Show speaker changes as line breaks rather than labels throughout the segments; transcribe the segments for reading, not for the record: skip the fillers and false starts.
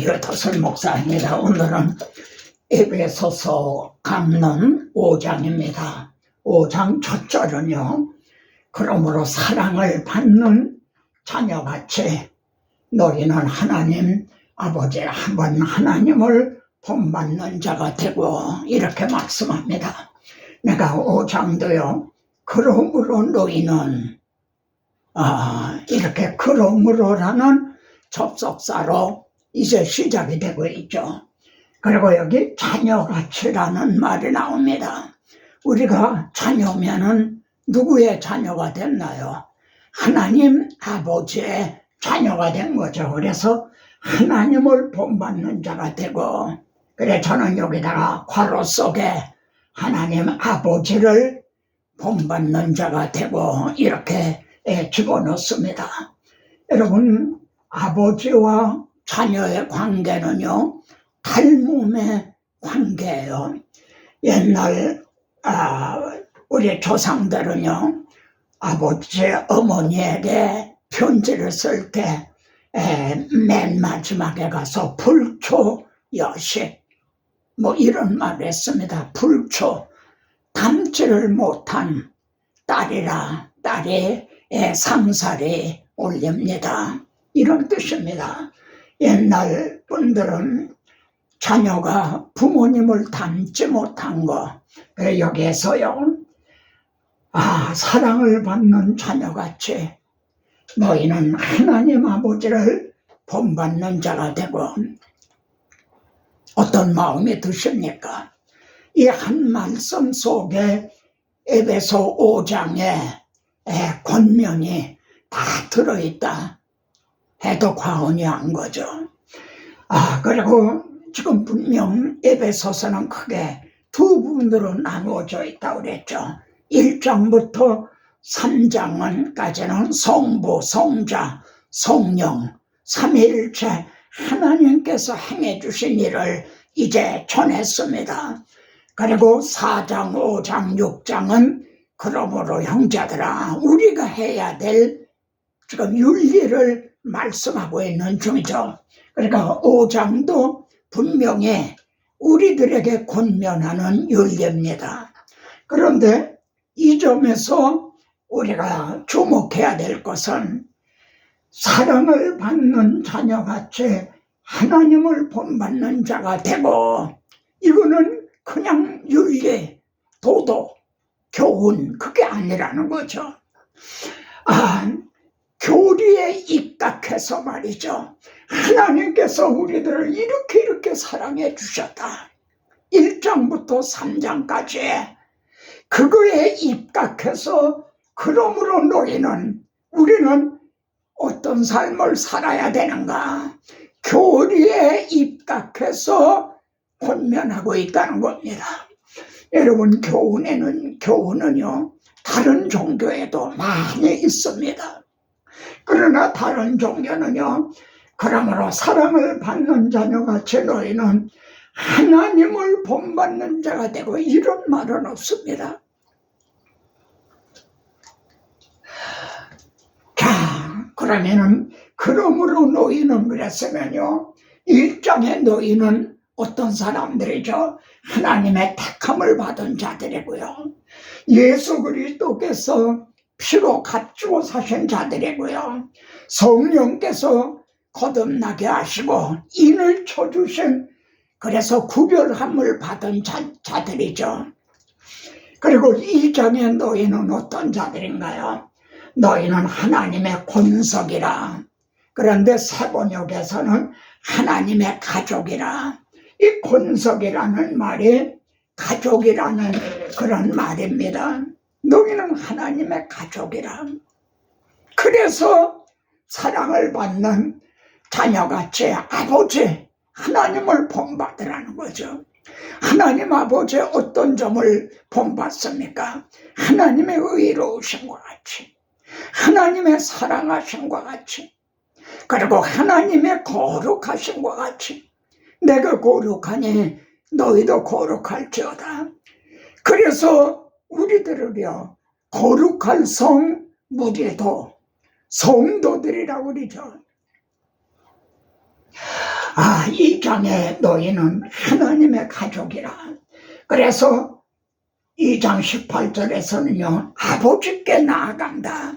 여도순 목사입니다. 오늘은 에베소서 강론 5장입니다. 5장 첫 절은요, 그러므로 사랑을 받는 자녀같이 너희는 하나님 아버지 한 번 하나님을 본받는 자가 되고, 이렇게 말씀합니다. 내가 5장도요, 그러므로 너희는 이렇게 그러므로라는 접속사로 이제 시작이 되고 있죠. 그리고 여기 자녀같이라는 말이 나옵니다. 우리가 자녀면은 누구의 자녀가 됐나요? 하나님 아버지의 자녀가 된 거죠. 그래서 하나님을 본받는 자가 되고, 그래 저는 여기다가 괄호 속에 하나님 아버지를 본받는 자가 되고 이렇게 집어넣습니다. 여러분, 아버지와 자녀의 관계는요, 닮음의 관계예요. 옛날 우리 조상들은요, 아버지 어머니에게 편지를 쓸 때 맨 마지막에 가서 불초 여식 뭐 이런 말을 했습니다. 불초, 담지를 못한 딸이라 딸이 상살이 올립니다. 이런 뜻입니다. 옛날 분들은 자녀가 부모님을 닮지 못한 거, 여기에서요, 사랑을 받는 자녀같이 너희는 하나님 아버지를 본받는 자가 되고, 어떤 마음이 드십니까? 이 한 말씀 속에 에베소 5장에 권면이 다 들어있다 해도 과언이 안 거죠. 그리고 지금 분명 에베소서는 크게 두 부분으로 나누어져 있다고 그랬죠. 1장부터 3장까지는 성부, 성자, 성령, 삼위일체 하나님께서 행해 주신 일을 이제 전했습니다. 그리고 4장, 5장, 6장은 그러므로 형제들아, 우리가 해야 될 지금 윤리를 말씀하고 있는 중이죠. 그러니까 5장도 분명히 우리들에게 권면하는 윤리입니다. 그런데 이 점에서 우리가 주목해야 될 것은 사랑을 받는 자녀같이 하나님을 본받는 자가 되고, 이거는 그냥 윤리, 도덕, 교훈, 그게 아니라는 거죠. 교리에 입각해서 말이죠. 하나님께서 우리들을 이렇게 사랑해 주셨다. 1장부터 3장까지 그거에 입각해서 그러므로 우리는 어떤 삶을 살아야 되는가, 교리에 입각해서 권면하고 있다는 겁니다. 여러분, 교훈은요, 다른 종교에도 많이 있습니다. 그러나 다른 종교는요, 그러므로 사랑을 받는 자녀같이 너희는 하나님을 본받는 자가 되고, 이런 말은 없습니다. 자, 그러면은 그러므로 너희는 그랬으면요, 1장에 너희는 어떤 사람들이죠? 하나님의 택함을 받은 자들이고요, 예수 그리스도께서 피로 값주고 사신 자들이고요, 성령께서 거듭나게 하시고 인을 쳐주신, 그래서 구별함을 받은 자들이죠. 그리고 2장에 너희는 어떤 자들인가요? 너희는 하나님의 권석이라. 그런데 세번역에서는 하나님의 가족이라. 이 권석이라는 말이 가족이라는 그런 말입니다. 너희는 하나님의 가족이라. 그래서 사랑을 받는 자녀같이 아버지 하나님을 본받으라는 거죠. 하나님 아버지의 어떤 점을 본받습니까? 하나님의 의로우심과 같이, 하나님의 사랑하심과 같이, 그리고 하나님의 거룩하심과 같이. 내가 거룩하니 너희도 거룩할지어다. 그래서 우리들을요, 거룩할 성, 무리도 성도들이라고 그러죠. 이 장의 너희는 하나님의 가족이라. 그래서 2장 18절에서는요, 아버지께 나아간다.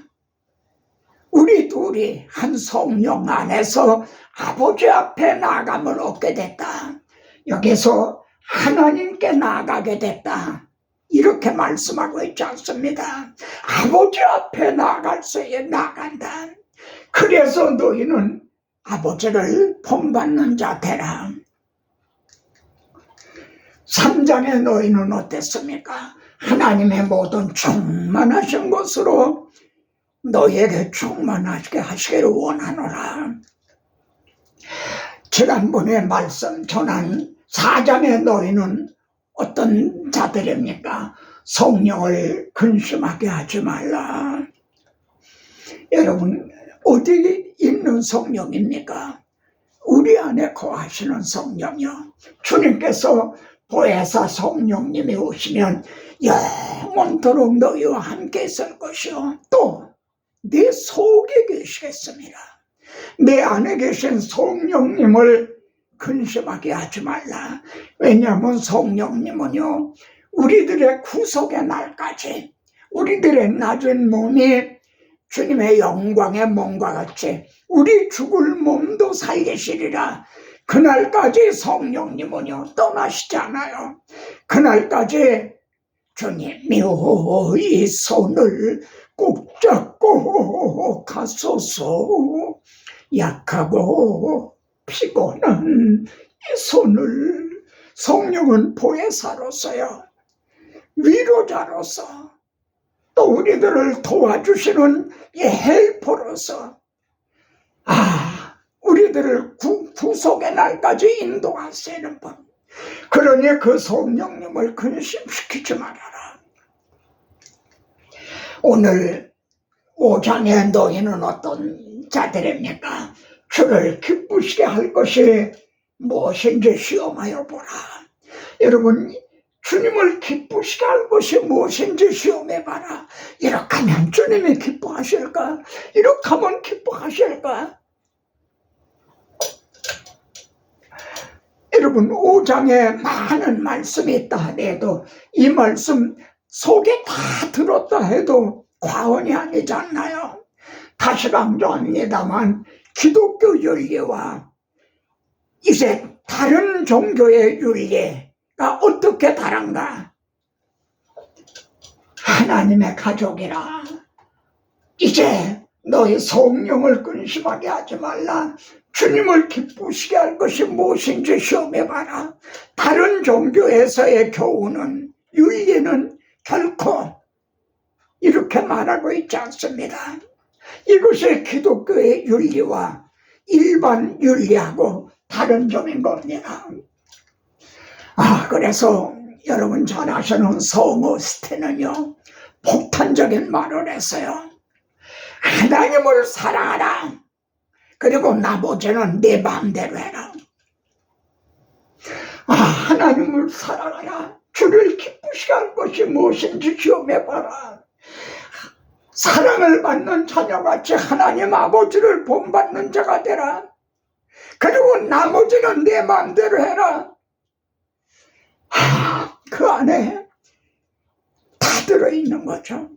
우리 둘이 한 성령 안에서 아버지 앞에 나아감을 얻게 됐다. 여기서 하나님께 나아가게 됐다. 이렇게 말씀하고 있지 않습니다. 아버지 앞에 나아갈 수에 나아간다. 그래서 너희는 아버지를 본받는 자 되라. 3장의 너희는 어땠습니까? 하나님의 모든 충만하신 것으로 너희에게 충만하게 하시기를 원하노라. 지난번에 말씀 전한 4장의 너희는 어떤 자들입니까? 성령을 근심하게 하지 말라. 여러분, 어디 있는 성령입니까? 우리 안에 거하시는 성령이요. 주님께서 보혜사 성령님이 오시면 영원토록 너희와 함께 있을 것이요. 또 내 속에 계시겠습니다. 내 안에 계신 성령님을 근심하게 하지 말라. 왜냐하면 성령님은요, 우리들의 구속의 날까지 우리들의 낮은 몸이 주님의 영광의 몸과 같이 우리 죽을 몸도 살리시리라. 그날까지 성령님은요 떠나시지 않아요. 그날까지 주님이 이 손을 꼭 잡고 가소서. 약하고 피곤한 이 손을 성령은 보혜사로서요, 위로자로서, 또 우리들을 도와주시는 이 헬퍼로서 우리들을 구속의 날까지 인도하시는 분. 그러니 그 성령님을 근심시키지 말아라. 오늘 5장의 너희는 어떤 자들입니까? 주를 기쁘시게 할 것이 무엇인지 시험하여 보라. 여러분, 주님을 기쁘시게 할 것이 무엇인지 시험해봐라. 이렇게 하면 주님이 기뻐하실까? 이렇게 하면 기뻐하실까? 여러분, 5장에 많은 말씀이 있다 하더라도 이 말씀 속에 다 들었다 해도 과언이 아니지 않나요? 다시 강조합니다만 기독교 윤리와 이제 다른 종교의 윤리가 어떻게 다른가? 하나님의 가족이라. 이제 너희 성령을 근심하게 하지 말라. 주님을 기쁘시게 할 것이 무엇인지 시험해봐라. 다른 종교에서의 교훈은, 윤리는 결코 이렇게 말하고 있지 않습니다. 이것이 기독교의 윤리와 일반 윤리하고 다른 점인 겁니다. 그래서 여러분 잘 아시는 성어스틴은요, 폭탄적인 말을 했어요. 하나님을 사랑하라. 그리고 나머지는 내 마음대로 해라. 하나님을 사랑하라. 주를 기쁘시게 할 것이 무엇인지 시험해봐라. 사랑을 받는 자녀같이 하나님 아버지를 본받는 자가 되라. 그리고 나머지는 내 마음대로 해라. 그 안에 다 들어있는 거죠.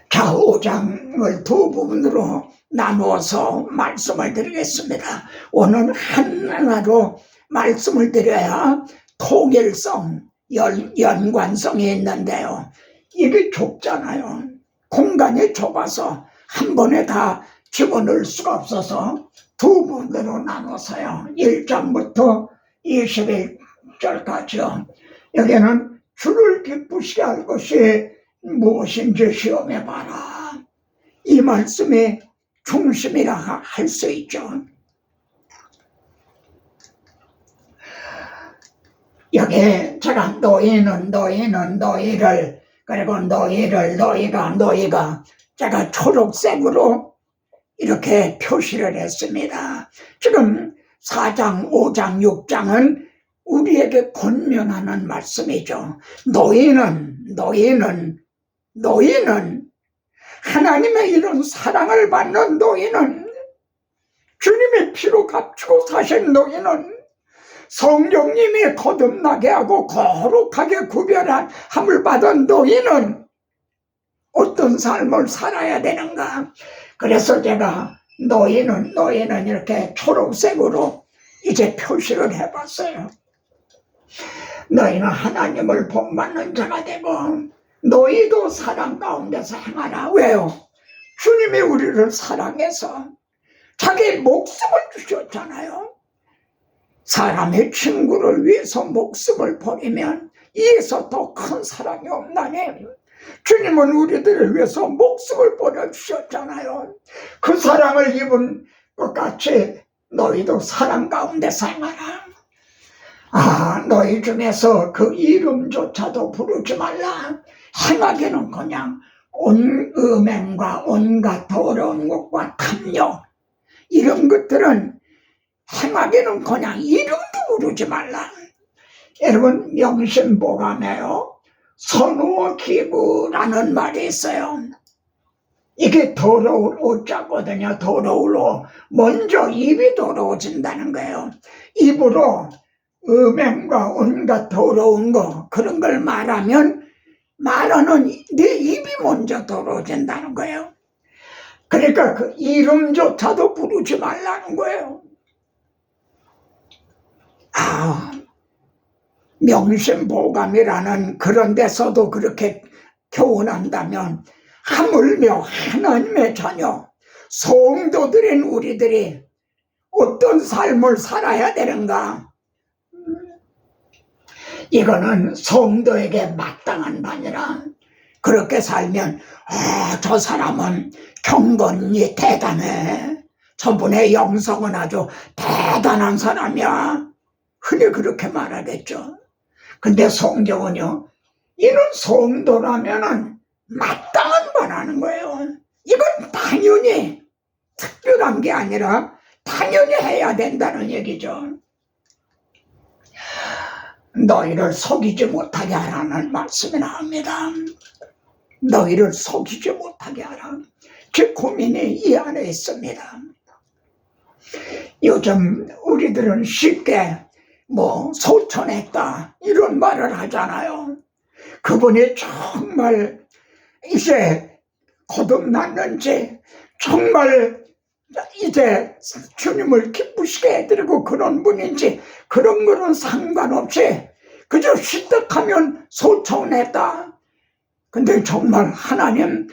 자, 5장을 두 부분으로 나누어서 말씀을 드리겠습니다. 오늘 하나로 말씀을 드려야 통일성, 연관성이 있는데요. 이게 좁잖아요. 공간이 좁아서 한 번에 다 집어넣을 수가 없어서 두 부분으로 나눠서요. 1장부터 21절까지요. 여기는 주를 기쁘시게 할 것이 무엇인지 시험해봐라. 이 말씀이 중심이라 할 수 있죠. 여기 제가 너희를 그리고 너희가 제가 초록색으로 이렇게 표시를 했습니다. 지금 4장, 5장, 6장은 우리에게 권면하는 말씀이죠. 너희는 하나님의 이런 사랑을 받는 너희는, 주님의 피로 값주고 사신 너희는, 성령님이 거듭나게 하고 거룩하게 구별함을 받은 너희는 어떤 삶을 살아야 되는가? 그래서 제가 너희는 이렇게 초록색으로 이제 표시를 해봤어요. 너희는 하나님을 본받는 자가 되고 너희도 사랑 가운데서 행하라. 왜요? 주님이 우리를 사랑해서 자기 목숨을 주셨잖아요. 사람의 친구를 위해서 목숨을 버리면 이에서 더 큰 사랑이 없나니, 주님은 우리들을 위해서 목숨을 버려주셨잖아요. 그 사랑을 입은 것 같이 너희도 사랑 가운데 살아라. 너희 중에서 그 이름조차도 부르지 말라. 행하기는 그냥 음행과 온갖 더러운 것과 탐욕, 이런 것들은 행하기는 그냥 이름도 부르지 말라. 여러분, 명심보감에요, 선호기구라는 말이 있어요. 이게 더러울 오자거든요. 더러울 오. 먼저 입이 더러워진다는 거예요. 입으로 음행과 온갖 더러운 거, 그런 걸 말하면 말하는 내 입이 먼저 더러워진다는 거예요. 그러니까 그 이름조차도 부르지 말라는 거예요. 명심보감이라는 그런 데서도 그렇게 교훈한다면, 하물며 하나님의 자녀 성도들인 우리들이 어떤 삶을 살아야 되는가? 이거는 성도에게 마땅한 바니라. 그렇게 살면 저 사람은 경건이 대단해, 저분의 영성은 아주 대단한 사람이야, 흔히 그렇게 말하겠죠. 근데 성경은요, 이는 성도라면은 마땅한 바라는 거예요. 이건 당연히 특별한 게 아니라 당연히 해야 된다는 얘기죠. 너희를 속이지 못하게 하라는 말씀이 나옵니다. 너희를 속이지 못하게 하라. 제 고민이 이 안에 있습니다. 요즘 우리들은 쉽게 소천했다 이런 말을 하잖아요. 그분이 정말 이제 거듭났는지, 정말 이제 주님을 기쁘시게 해드리고 그런 분인지, 그런 거는 상관없이 그저 시득하면 소천했다. 근데 정말 하나님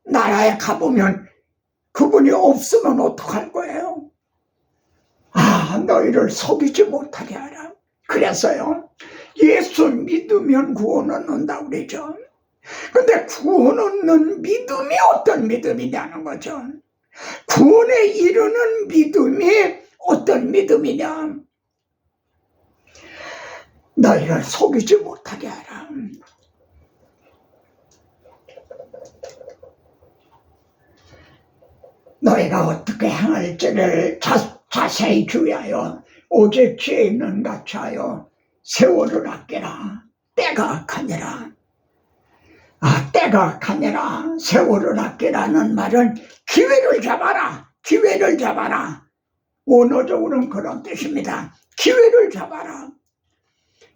나라에 가보면 그분이 없으면 어떡할 거예요? 너희를 속이지 못하게 하라. 그래서요, 예수 믿으면 구원 얻는다 그러죠. 근데 구원 얻는 믿음이 어떤 믿음이냐는 거죠. 구원에 이르는 믿음이 어떤 믿음이냐? 너희를 속이지 못하게 하라. 너희가 어떻게 행할지를 자세히 주의하여 오직 지혜 있는 같이 하여 세월을 아끼라. 때가 악하니라. 때가 악하니라. 세월을 아끼라는 말은 기회를 잡아라. 기회를 잡아라. 원어적으로는 그런 뜻입니다. 기회를 잡아라.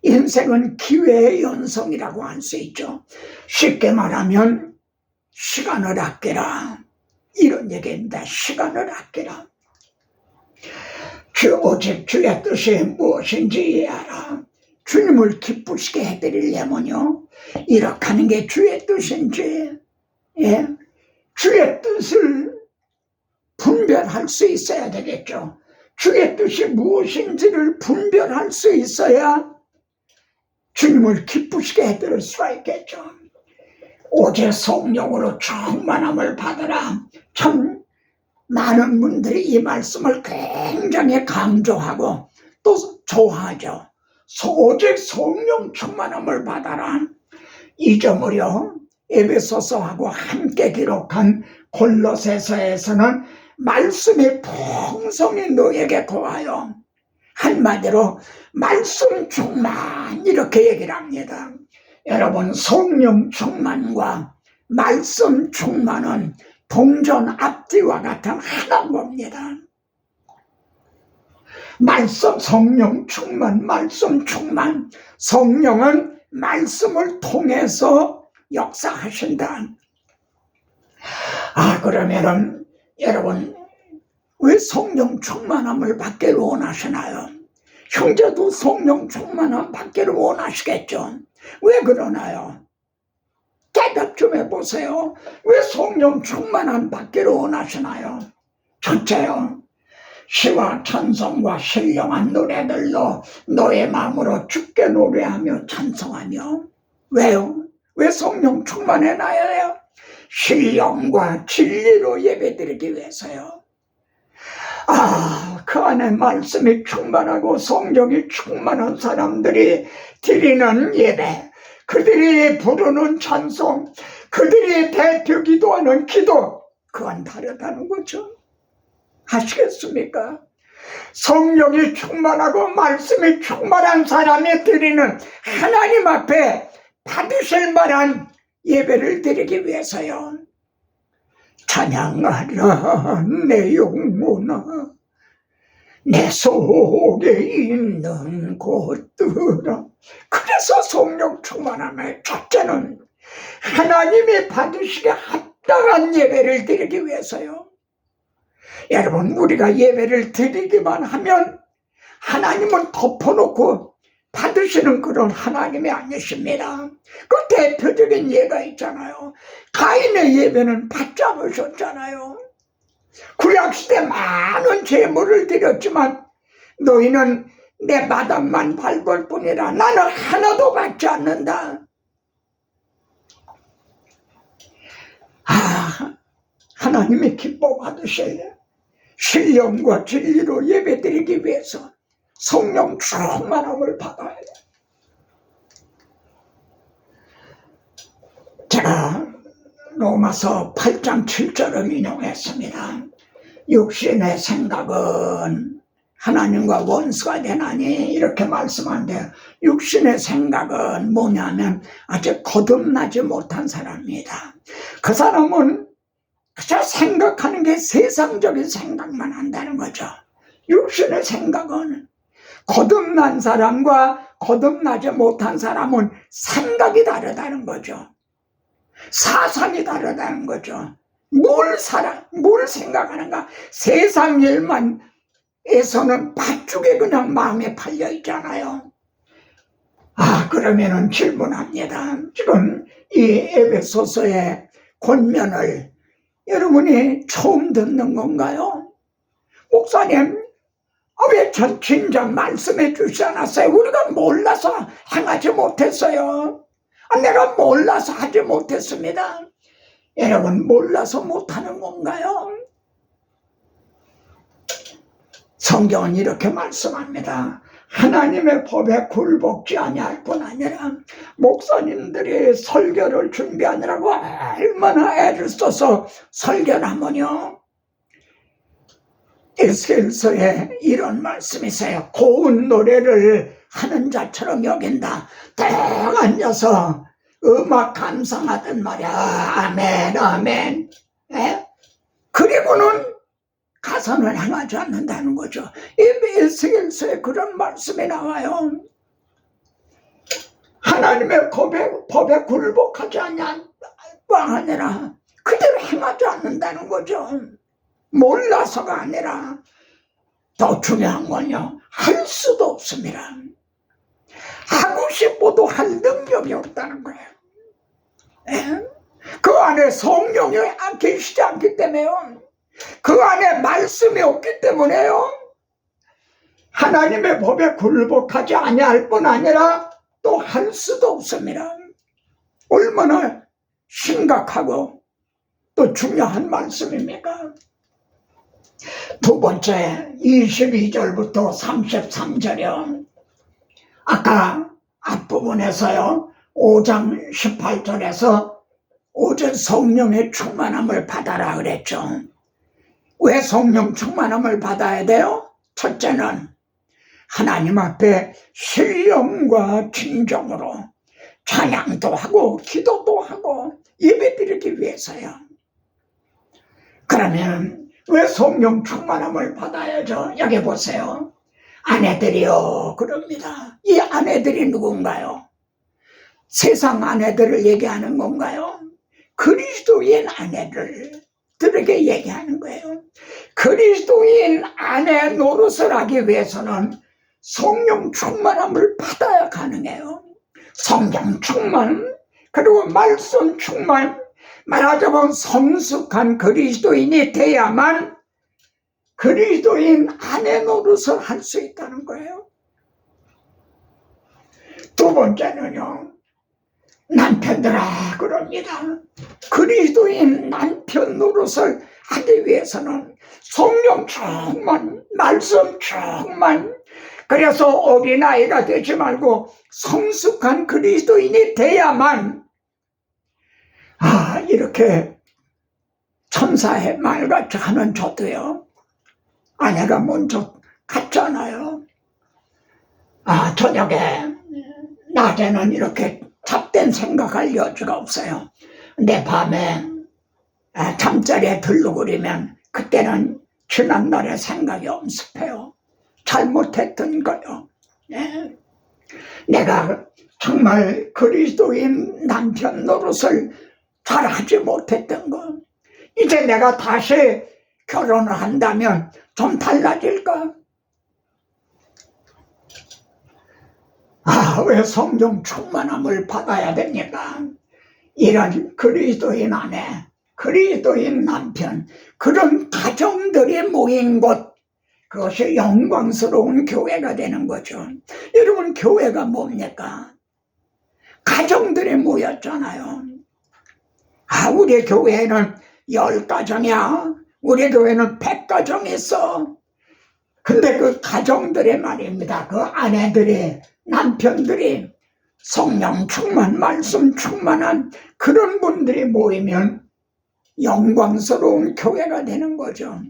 인생은 기회의 연속이라고 할 수 있죠. 쉽게 말하면 시간을 아끼라, 이런 얘기입니다. 시간을 아끼라. 오직 주의 뜻이 무엇인지 이해하라. 주님을 기쁘시게 해드리려면요, 이렇게 하는 게 주의 뜻인지, 주의 뜻을 분별할 수 있어야 되겠죠. 주의 뜻이 무엇인지를 분별할 수 있어야 주님을 기쁘시게 해드릴 수가 있겠죠. 오직 성령으로 충만함을 받으라. 참 많은 분들이 이 말씀을 굉장히 강조하고 또 좋아하죠. 오직 성령 충만함을 받아라. 이 점을요, 에베소서하고 함께 기록한 골로새서에서는 말씀이 풍성히 너에게 거하여, 한마디로 말씀 충만, 이렇게 얘기를 합니다. 여러분, 성령 충만과 말씀 충만은 동전 앞뒤와 같은 하나인 겁니다. 말씀, 성령 충만, 말씀 충만. 성령은 말씀을 통해서 역사하신다. 그러면은 여러분, 왜 성령 충만함을 받기를 원하시나요? 형제도 성령 충만함 받기를 원하시겠죠. 왜 그러나요? 대답 좀 해보세요. 왜 성령 충만함 받기를 원하시나요? 첫째요, 시와 찬송과 신령한 노래들로 너의 마음으로 주께 노래하며 찬송하며. 왜요? 왜 성령 충만해놔야 해요? 신령과 진리로 예배드리기 위해서요. 그 안에 말씀이 충만하고 성령이 충만한 사람들이 드리는 예배, 그들이 부르는 찬송, 그들이 대표 기도하는 기도, 그건 다르다는 거죠. 아시겠습니까? 성령이 충만하고 말씀이 충만한 사람이 드리는 하나님 앞에 받으실 만한 예배를 드리기 위해서요. 찬양하라 내 영혼아, 내 속에 있는 것들아. 그래서 성령 충만함의 첫째는 하나님이 받으시기에 합당한 예배를 드리기 위해서요. 여러분, 우리가 예배를 드리기만 하면 하나님은 덮어놓고 받으시는 그런 하나님이 아니십니다. 그 대표적인 예가 있잖아요. 가인의 예배는 받지 않으셨잖아요. 구약시대 많은 제물을 드렸지만 너희는 내 마당만 밟을 뿐이라 나는 하나도 받지 않는다. 하나님이 기뻐 받으셔야 신령과 진리로 예배드리기 위해서 성령 충만함을 받아야 돼요. 제가 로마서 8장 7절을 인용했습니다. 육신의 생각은 하나님과 원수가 되나니, 이렇게 말씀하는데, 육신의 생각은 뭐냐면 아직 거듭나지 못한 사람입니다. 그 사람은 그저 생각하는 게 세상적인 생각만 한다는 거죠. 육신의 생각은, 거듭난 사람과 거듭나지 못한 사람은 생각이 다르다는 거죠. 사상이 다르다는 거죠. 뭘 생각하는가? 세상 일만에서는 팥죽에 그냥 마음에 팔려 있잖아요. 그러면은 질문합니다. 지금 이 에베소서의 권면을 여러분이 처음 듣는 건가요? 목사님, 왜 전 진작 말씀해 주지 않았어요? 우리가 몰라서 행하지 못했어요. 내가 몰라서 하지 못했습니다. 여러분, 몰라서 못하는 건가요? 성경은 이렇게 말씀합니다. 하나님의 법에 굴복지 아니할 뿐 아니라 목사님들이 설교를 준비하느라고 얼마나 애를 써서 설교를 하면요, 에스겔서에 이런 말씀이 있어요. 고운 노래를 하는 자처럼 여긴다. 딱 앉아서 음악 감상하던 말이야. 아멘, 아멘. 그리고는 가서는 행하지 않는다는 거죠. 에스겔서에 그런 말씀이 나와요. 하나님의 법에 굴복하지 아니할 뿐 아니라 그대로 행하지 않는다는 거죠. 몰라서가 아니라 더 중요한 건요, 할 수도 없습니다. 하고 싶어도 할 능력이 없다는 거예요. 그 안에 성령이 계시지 않기 때문에요. 그 안에 말씀이 없기 때문에요. 하나님의 법에 굴복하지 아니할 뿐 아니라 또 할 수도 없습니다. 얼마나 심각하고 또 중요한 말씀입니까? 두 번째, 22절부터 33절이요. 아까 앞부분에서요, 5장 18절에서 오직 성령의 충만함을 받아라 그랬죠. 왜 성령 충만함을 받아야 돼요? 첫째는 하나님 앞에 신령과 진정으로 찬양도 하고 기도도 하고 예배드리기 위해서요. 그러면 왜 성령 충만함을 받아야죠? 여기 보세요. 아내들이요 그럽니다. 이 아내들이 누군가요? 세상 아내들을 얘기하는 건가요? 그리스도인 아내들에게 얘기하는 거예요. 그리스도인 아내 노릇을 하기 위해서는 성령 충만함을 받아야 가능해요. 성령 충만, 그리고 말씀 충만, 말하자면 성숙한 그리스도인이 돼야만 그리스도인 아내 노릇을 할 수 있다는 거예요. 두 번째는요, 남편들아 그럽니다. 그리스도인 남편 노릇을 하기 위해서는 성령 충만, 말씀 충만, 그래서 어린아이가 되지 말고 성숙한 그리스도인이 돼야만 이렇게 천사의 말같이 하는 저도요. 아내가 먼저 갔잖아요. 저녁에 낮에는 이렇게 잡된 생각할 여지가 없어요. 근데 밤에 잠자리에 들르거리면 그때는 지난날의 생각이 엄습해요. 잘못했던 거요. 네. 내가 정말 그리스도인 남편 노릇을 잘하지 못했던 거. 이제 내가 다시 결혼을 한다면 좀 달라질까? 왜 성령 충만함을 받아야 됩니까? 이런 그리스도인 아내, 그리스도인 남편, 그런 가정들이 모인 곳, 그것이 영광스러운 교회가 되는 거죠. 여러분, 교회가 뭡니까? 가정들이 모였잖아요. 우리 교회는 10가정이야. 우리 교회는 100가정이 있어. 근데 그 가정들이 말입니다. 그 아내들이, 남편들이 성령 충만, 말씀 충만한 그런 분들이 모이면 영광스러운 교회가 되는 거죠.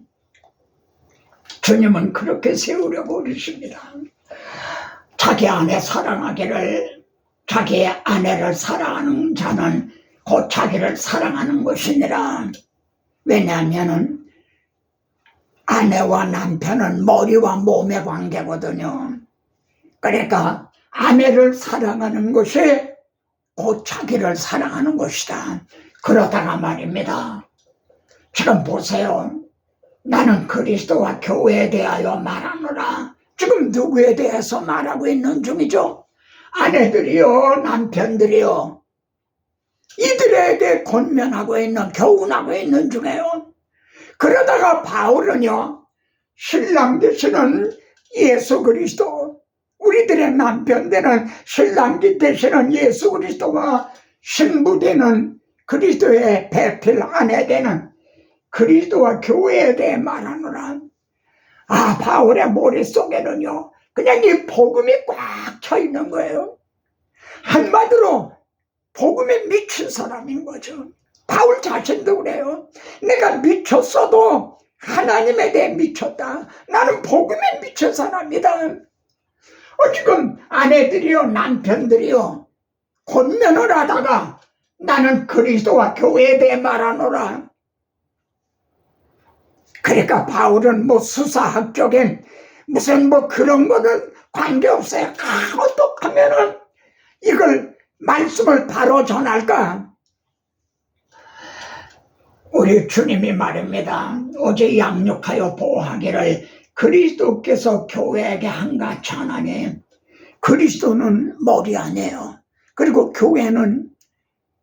주님은 그렇게 세우려고 그러십니다. 자기 아내 사랑하기를, 자기 아내를 사랑하는 자는 곧 자기를 사랑하는 것이니라. 왜냐하면 아내와 남편은 머리와 몸의 관계거든요. 그러니까 아내를 사랑하는 것이 곧 자기를 사랑하는 것이다. 그러다가 말입니다. 지금 보세요. 나는 그리스도와 교회에 대하여 말하노라. 지금 누구에 대해서 말하고 있는 중이죠? 아내들이요, 남편들이요. 이들에게 권면하고 있는, 교훈하고 있는 중이에요. 그러다가 바울은요, 신랑 되시는 예수 그리스도, 우리들의 남편되는 신랑 되시는 예수 그리스도와 신부되는 그리스도의 배필 아내 되는 그리스도와 교회에 대해 말하노라. 바울의 머릿속에는요, 그냥 이 복음이 꽉 차 있는 거예요. 한마디로 복음에 미친 사람인 거죠. 바울 자신도 그래요. 내가 미쳤어도 하나님에 대해 미쳤다. 나는 복음에 미친 사람이다. 지금 아내들이요, 남편들이요, 권면을 하다가 나는 그리스도와 교회에 대해 말하노라. 그러니까 바울은 수사학적인 무슨 그런 거는 관계없어요. 어떻게 하면은 이걸 말씀을 바로 전할까? 우리 주님이 말입니다. 오직 양육하여 보호하기를 그리스도께서 교회에게 한같이 하나니. 그리스도는 머리 아니에요. 그리고 교회는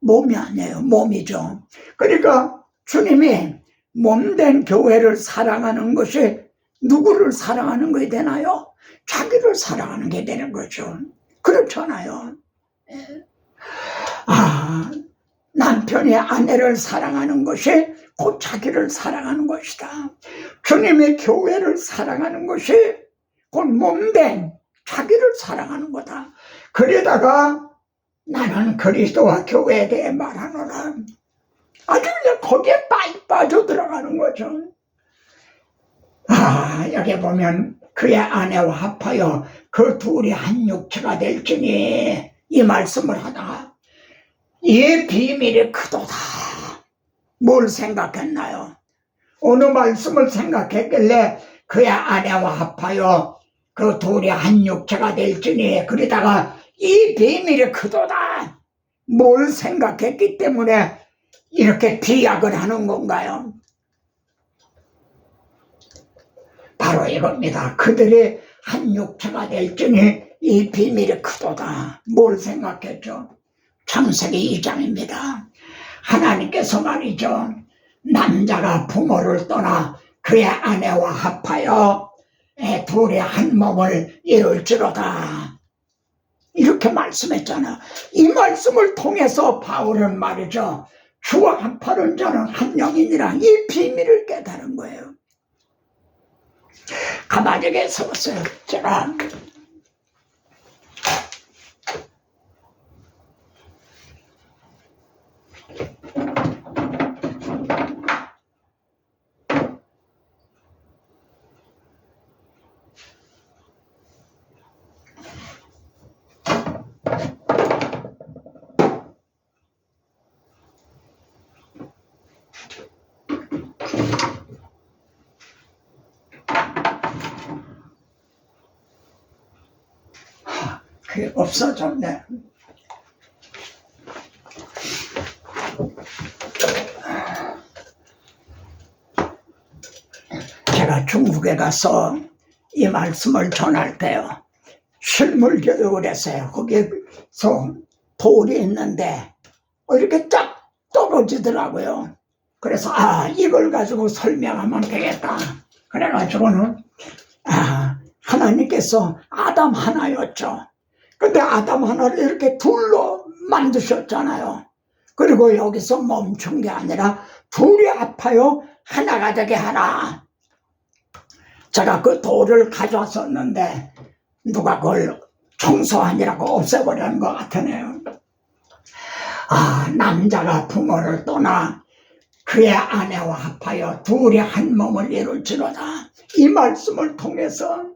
몸이 아니에요. 몸이죠. 그러니까 주님이 몸된 교회를 사랑하는 것이 누구를 사랑하는 것이 되나요? 자기를 사랑하는 게 되는 거죠. 그렇잖아요. 남편이 아내를 사랑하는 것이 곧 자기를 사랑하는 것이다. 주님의 교회를 사랑하는 것이 곧 몸된 자기를 사랑하는 거다. 그러다가 나는 그리스도와 교회에 대해 말하노라. 아주 그냥 거기에 빠져 들어가는 거죠. 여기 보면 그의 아내와 합하여 그 둘이 한 육체가 될지니 이 말씀을 하다가 이 비밀이 크도다. 뭘 생각했나요? 어느 말씀을 생각했길래 그의 아내와 합하여 그 둘이 한 육체가 될지니 그러다가 이 비밀이 크도다. 뭘 생각했기 때문에 이렇게 비약을 하는 건가요? 바로 이겁니다. 그들이 한 육체가 될지니 이 비밀이 크도다. 뭘 생각했죠? 창세기 2장입니다. 하나님께서 말이죠. 남자가 부모를 떠나 그의 아내와 합하여 둘이 한 몸을 이룰지로다. 이렇게 말씀했잖아. 이 말씀을 통해서 바울은 말이죠. 주와 합하는 자는 한 영이니라. 이 비밀을 깨달은 거예요. 가만히 서보세요. 제가 그게 없어졌네. 제가 중국에 가서 이 말씀을 전할 때요. 실물교육을 했어요. 거기서 돌이 있는데 이렇게 쫙 떨어지더라고요. 그래서 이걸 가지고 설명하면 되겠다. 그래가지고는 하나님께서 아담 하나였죠. 근데 아담 하나를 이렇게 둘로 만드셨잖아요. 그리고 여기서 멈춘 게 아니라 둘이 합하여 하나가 되게 하라. 제가 그 돌을 가져왔었는데 누가 그걸 청소하느라고 없애버리는 것 같으네요. 남자가 부모를 떠나 그의 아내와 합하여 둘이 한 몸을 이룰지로다. 이 말씀을 통해서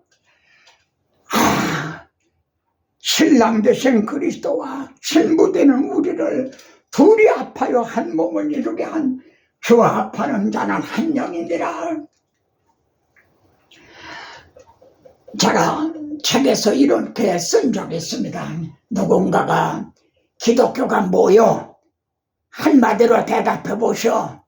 신랑 되신 그리스도와 신부 되는 우리를 둘이 합하여 한 몸을 이루게 한 주와 합하는 자는 한 영이니라. 제가 책에서 이렇게 쓴 적이 있습니다. 누군가가 기독교가 뭐요? 한마디로 대답해 보시오.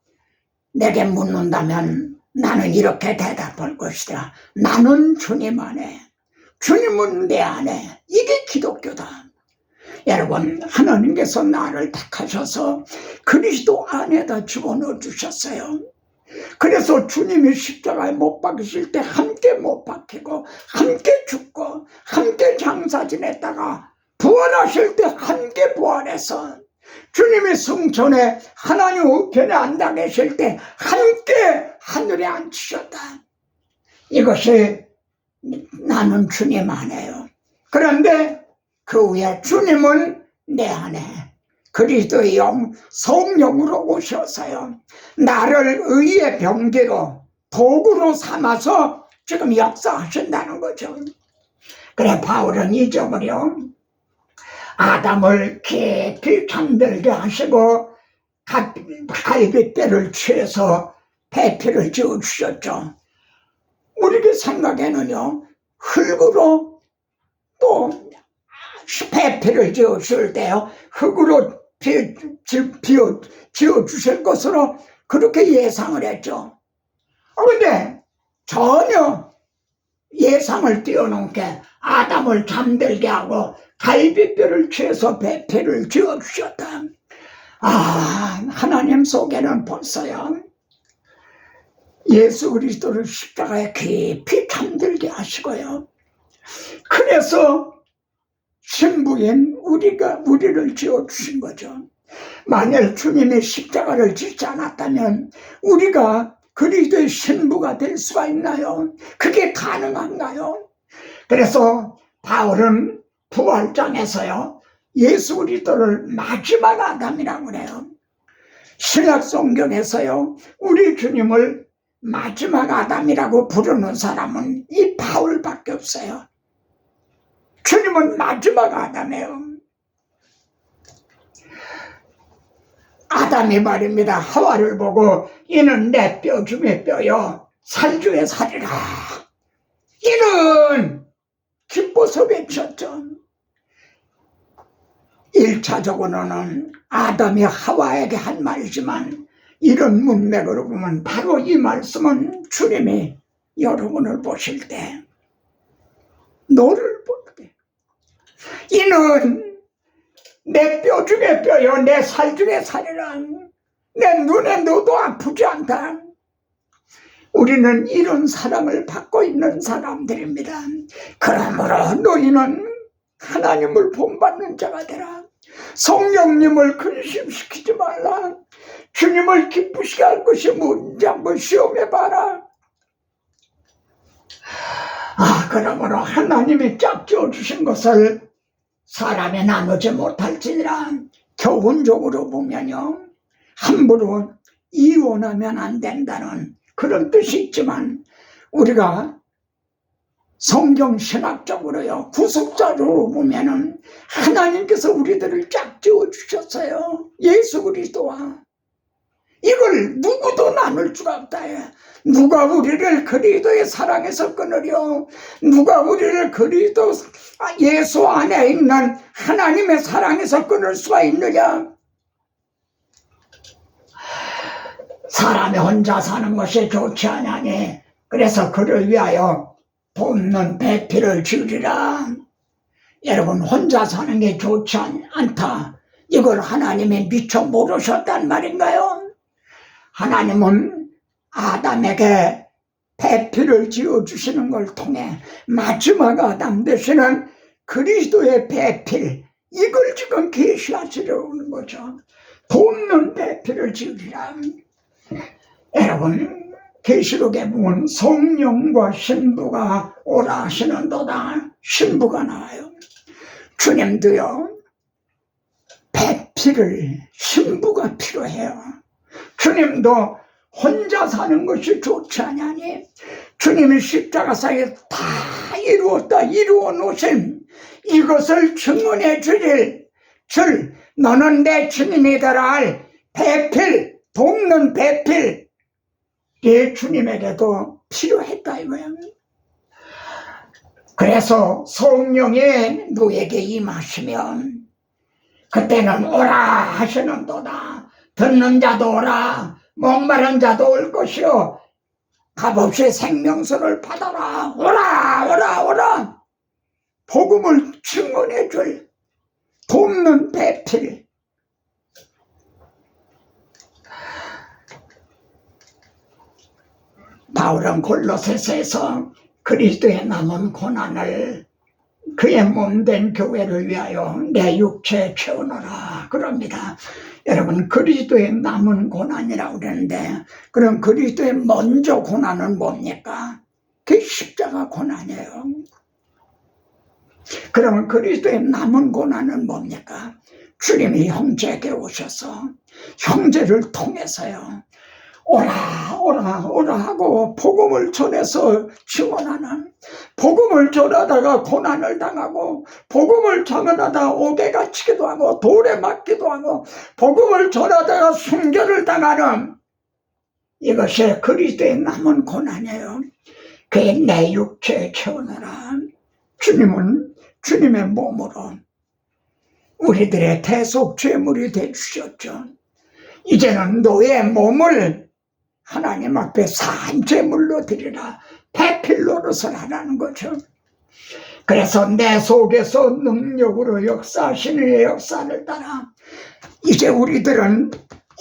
내게 묻는다면 나는 이렇게 대답할 것이다. 나는 주님 안에, 주님은 내 안에. 이게 기독교다. 여러분, 하나님께서 나를 택하셔서 그리스도 안에다 집어넣어 주셨어요. 그래서 주님이 십자가에 못 박히실 때 함께 못 박히고 함께 죽고 함께 장사 지냈다가 부활하실 때 함께 부활해서 주님이 승천에 하나님 우편에 앉아 계실 때 함께 하늘에 앉히셨다. 이것이 나는 주님 안에요. 그런데 그 후에 주님은 내 안에 그리스도의 영 성령으로 오셔서요. 나를 의의 병기로 도구로 삼아서 지금 역사하신다는 거죠. 그래 바울은 잊어버려. 아담을 깊이 잠들게 하시고 갈빗대를 취해서 배필을 지어주셨죠. 우리 생각에는요. 흙으로 또 배필을 지어줄 때요. 흙으로 지어주실 것으로 그렇게 예상을 했죠. 그런데 전혀 예상을 뛰어넘게 아담을 잠들게 하고 갈빗뼈를 취해서 배필을 지어주셨다. 하나님 속에는 벌써요. 예수 그리스도를 십자가에 깊이 잠들게 하시고요. 그래서 신부인 우리를 지어주신 거죠. 만약 주님의 십자가를 짓지 않았다면 우리가 그리스도의 신부가 될 수가 있나요? 그게 가능한가요? 그래서 바울은 부활장에서요. 예수 그리스도를 마지막 아담이라고 그래요. 신약 성경에서요. 우리 주님을 마지막 아담이라고 부르는 사람은 이 바울밖에 없어요. 주님은 마지막 아담이에요. 아담이 말입니다. 하와를 보고 이는 내 뼈 중에 뼈요 살 중에 살이라. 이는 기뻐서 외쳤죠. 1차적으로는 아담이 하와에게 한 말이지만 이런 문맥으로 보면 바로 이 말씀은 주님이 여러분을 보실 때 너를 보게 이는 내 뼈 중에 뼈요 내 살 중에 살이라. 내 눈에 너도 아프지 않다. 우리는 이런 사랑을 받고 있는 사람들입니다. 그러므로 너희는 하나님을 본받는 자가 되라. 성령님을 근심시키지 말라. 주님을 기쁘시게 할 것이 뭔지 한번 시험해봐라. 그러므로 하나님이 짝지어 주신 것을 사람에 나누지 못할지니라. 교훈적으로 보면요, 함부로 이혼하면 안 된다는 그런 뜻이 있지만 우리가 성경 신학적으로요, 구속자로 보면은 하나님께서 우리들을 짝지어 주셨어요. 예수 그리스도와. 이걸 누구도 나눌 수가 없다. 누가 우리를 그리스도의 사랑에서 끊으려? 누가 우리를 그리스도 예수 안에 있는 하나님의 사랑에서 끊을 수가 있느냐? 사람이 혼자 사는 것이 좋지 않으니 그래서 그를 위하여 돕는 배필을 지으리라. 여러분, 혼자 사는 게 좋지 않다. 이걸 하나님이 미처 모르셨단 말인가요? 하나님은 아담에게 배필을 지어주시는 걸 통해 마지막 아담 되시는 그리스도의 배필, 이걸 지금 계시하시려고 하는 거죠. 돕는 배필을 지으리라. 여러분, 계시록에 보면 성령과 신부가 오라 하시는도다. 신부가 나와요. 주님도요, 배필을, 신부가 필요해요. 주님도 혼자 사는 것이 좋지 않으니 주님이 십자가상에 다 이루었다, 이루어 놓으신 이것을 증언해 주릴 너는 내 증인이 되라 할 배필, 돕는 배필, 이 주님에게도 필요했다 이거야. 그래서 성령이 너에게 임하시면 그때는 오라 하시는도다. 듣는 자도 오라, 목마른 자도 올 것이요 값없이 생명수를 받아라. 오라 오라 오라. 복음을 증언해 줄 돕는 배필. 바울은 골로새서에서 그리스도의 남은 고난을 그의 몸된 교회를 위하여 내 육체에 채워넣어라 그럽니다. 여러분, 그리스도의 남은 고난이라고 그러는데 그럼 그리스도의 먼저 고난은 뭡니까? 그게 십자가 고난이에요. 그러면 그리스도의 남은 고난은 뭡니까? 주님이 형제에게 오셔서 형제를 통해서요, 오라 오라 오라 하고 복음을 전해서 증언하는, 복음을 전하다가 고난을 당하고 복음을 전하다가 옥에 갇히기도 하고 돌에 맞기도 하고 복음을 전하다가 순교를 당하는 이것이 그리스도의 남은 고난이에요. 그의 내 육체에 채워넣어라. 주님은 주님의 몸으로 우리들의 대속 죄물이 되주셨죠. 이제는 너의 몸을 하나님 앞에 산 제물로 드리라. 배필 노릇을 하라는 거죠. 그래서 내 속에서 능력으로 역사하시는 역사를 따라 이제 우리들은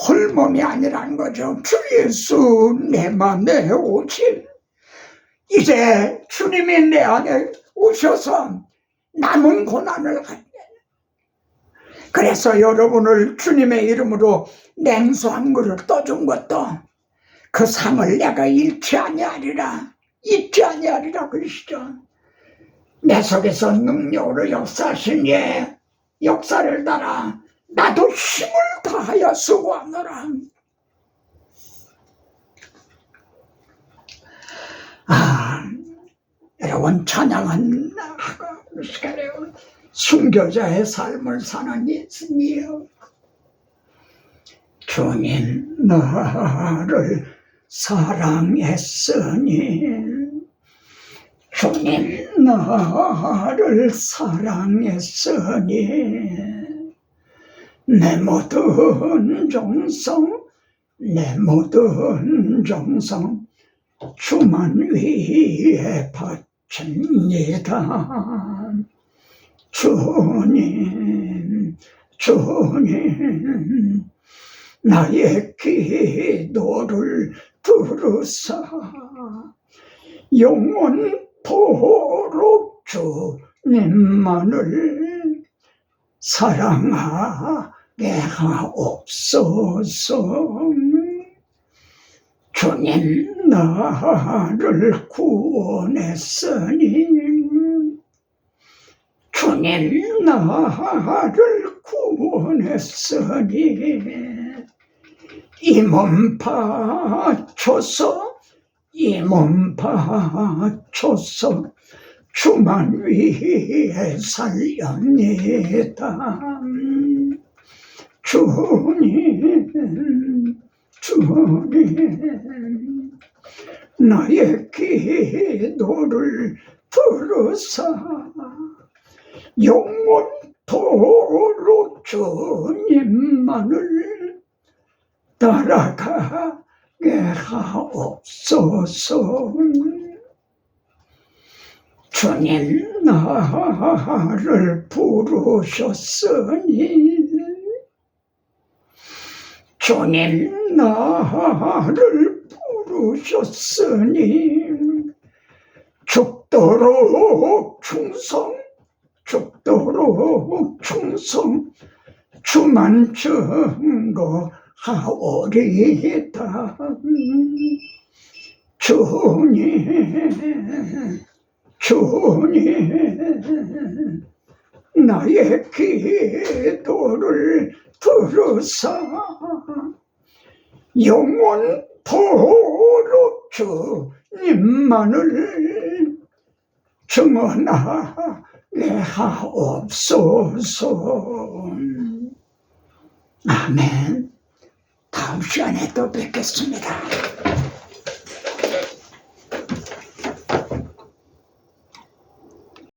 홀몸이 아니라는 거죠. 주 예수 내 맘에 오신, 이제 주님이 내 안에 오셔서 남은 고난을 갖게. 그래서 여러분을 주님의 이름으로 냉수 한 그릇 떠준 것도 그 상을 내가 잊지 아니하리라 그러시죠. 내 속에서 능력으로 역사하신 예 역사를 따라 나도 힘을 다하여 수고하노라. 여러분, 찬양한 시간에요. 순교자의 삶을 사는 예수님이요. 주님 나를 사랑했으니 주님 나를 사랑했으니 내 모든 정성 내 모든 정성 주만 위에 바칩니다. 주님 주님 나의 기도를 들으사 영원토록 주님만을 사랑하게 하옵소서. 주님 나를 구원했으니 주님 나를 구원했으니 이 몸 바쳐서 이 몸 바쳐서 주만 위해 살렵니다. 주님 주님 나의 기도를 들으사 영원토록 주님만을 따라가게 하옵소서. 주님 나를 부르셨으니 주님 나를 부르셨으니 죽도록 충성 죽도록 충성 주만 증거하오리다. 주님 주님 나의 기도를 들으사 영원토록 주님만을 증언하게 하옵소서. 아멘. 다음 시간에 또 뵙겠습니다.